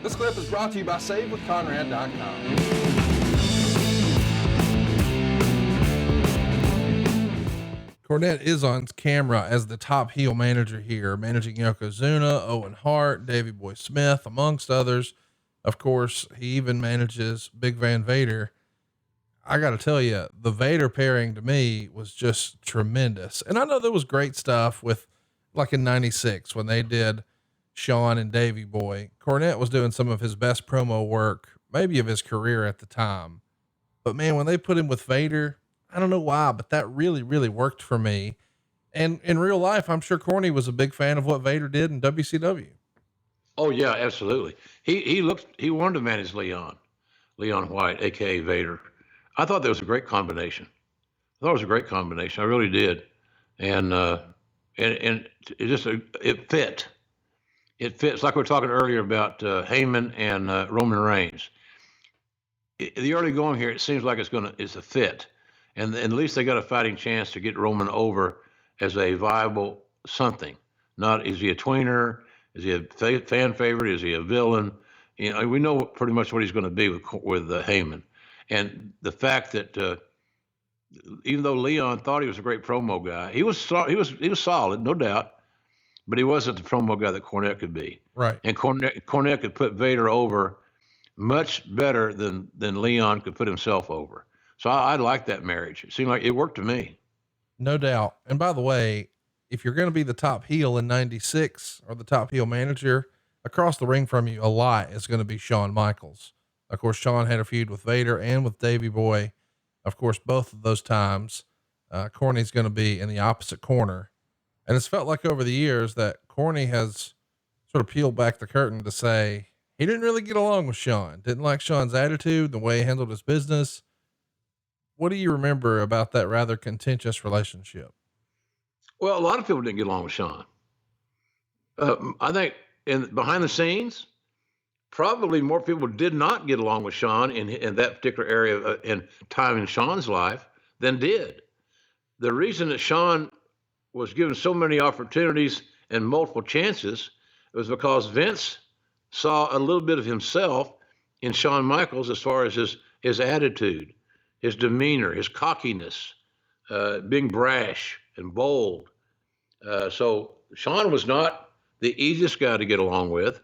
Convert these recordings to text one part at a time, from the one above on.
This clip is brought to you by SaveWithConrad.com. Cornette is on camera as the top heel manager here, managing Yokozuna, Owen Hart, Davey Boy Smith, amongst others. Of course, he even manages Big Van Vader. I got to tell you, the Vader pairing to me was just tremendous. And I know there was great stuff with, like in 96 when they did Shawn and Davey Boy. Cornette was doing some of his best promo work, maybe of his career at the time. But man, when they put him with Vader, I don't know why, but that really, really worked for me. And in real life, I'm sure Corny was a big fan of what Vader did in WCW. Oh yeah, absolutely. He wanted to manage Leon White, AKA Vader. I thought that was a great combination. I really did. And it fit. It fits, like we were talking earlier about Heyman and Roman Reigns. The early going here, it seems like it's a fit. And at least they got a fighting chance to get Roman over as a viable something. Not, is he a tweener? Is he a fan favorite? Is he a villain? You know, we know pretty much what he's going to be with Heyman. And the fact that even though Leon thought he was a great promo guy, he was solid, no doubt, but he wasn't the promo guy that Cornette could be. Right. And Cornette could put Vader over much better than Leon could put himself over. So I like that marriage. It seemed like it worked to me. No doubt. And by the way, if you're going to be the top heel in 96 or the top heel manager, across the ring from you a lot is going to be Shawn Michaels. Of course, Shawn had a feud with Vader and with Davey Boy. Of course, both of those times, Corny's going to be in the opposite corner. And it's felt like over the years that Corny has sort of peeled back the curtain to say he didn't really get along with Shawn, didn't like Shawn's attitude, the way he handled his business. What do you remember about that rather contentious relationship? Well, a lot of people didn't get along with Shawn. I think behind the scenes, probably more people did not get along with Shawn in that particular area in time in Shawn's life than did. The reason that Shawn was given so many opportunities and multiple chances was because Vince saw a little bit of himself in Shawn Michaels as far as his attitude, his demeanor, his cockiness, being brash and bold. So Shawn was not the easiest guy to get along with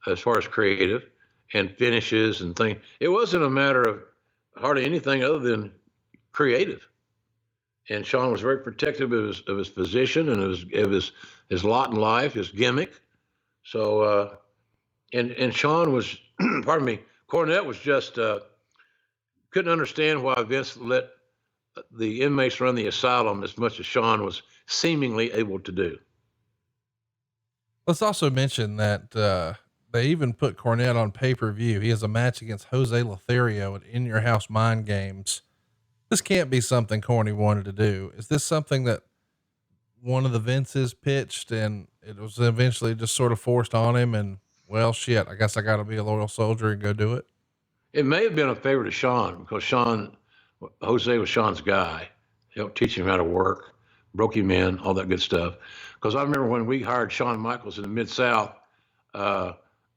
as far as creative and finishes and things. It wasn't a matter of hardly anything other than creative. And Shawn was very protective of his position and of his lot in life, his gimmick. So, and Shawn was, pardon me, Cornette was just, couldn't understand why Vince let the inmates run the asylum as much as Shawn was seemingly able to do. Let's also mention that, they even put Cornette on pay-per-view. He has a match against Jose Lothario at In Your House Mind Games. This can't be something Corny wanted to do. Is this something that one of the Vinces pitched and it was eventually just sort of forced on him and, well, shit, I guess I got to be a loyal soldier and go do it? It may have been a favor to Shawn because Jose was Shawn's guy. Helped teach him how to work, broke him in, all that good stuff. Because I remember when we hired Shawn Michaels in the Mid-South,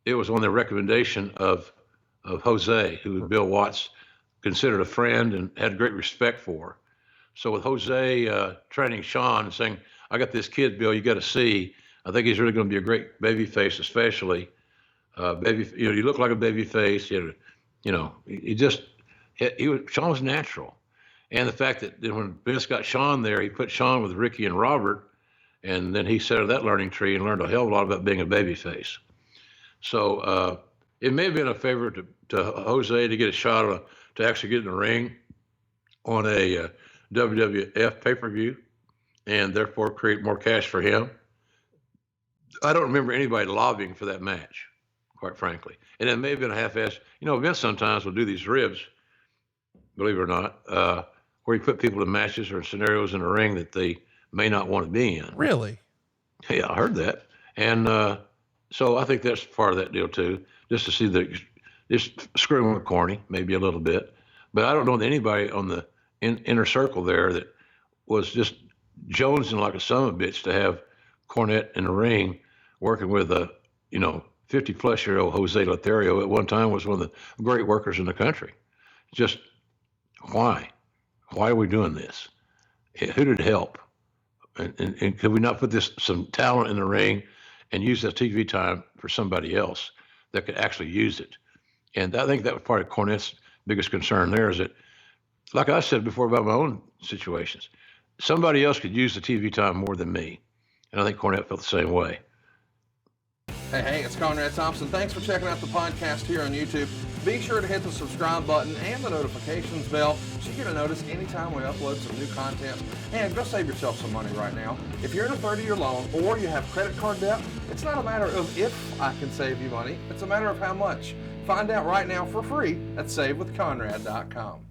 it was on the recommendation of Jose, who Bill Watts considered a friend and had great respect for. So with Jose training Shawn and saying, I got this kid, Bill, you got to see. I think he's really going to be a great baby face, especially. You look like a baby face. Shawn was natural. And the fact that when Vince got Shawn there, he put Shawn with Ricky and Robert, and then he sat on that learning tree and learned a hell of a lot about being a baby face. So it may have been a favor to Jose to get a shot to actually get in the ring on a WWF pay-per-view and therefore create more cash for him. I don't remember anybody lobbying for that match, quite frankly. And it may have been a half-ass. Vince sometimes will do these ribs, believe it or not, where he put people in matches or scenarios in the ring that they may not want to be in. Really? Yeah, I heard that. And so I think that's part of that deal too, just to see just screwing with Corny, maybe a little bit. But I don't know that anybody on the inner circle there that was just jonesing like a son of a bitch to have Cornette in the ring working with 50-plus-year-old Jose Lothario at one time was one of the great workers in the country. Just why? Why are we doing this? Who did it help? And could we not put some talent in the ring and use that TV time for somebody else that could actually use it? And I think that was part of Cornette's biggest concern there is that, like I said before about my own situations, somebody else could use the TV time more than me. And I think Cornette felt the same way. Hey, it's Conrad Thompson. Thanks for checking out the podcast here on YouTube. Be sure to hit the subscribe button and the notifications bell so you get a notice anytime we upload some new content. And go save yourself some money right now. If you're in a 30-year loan or you have credit card debt, it's not a matter of if I can save you money. It's a matter of how much. Find out right now for free at SaveWithConrad.com.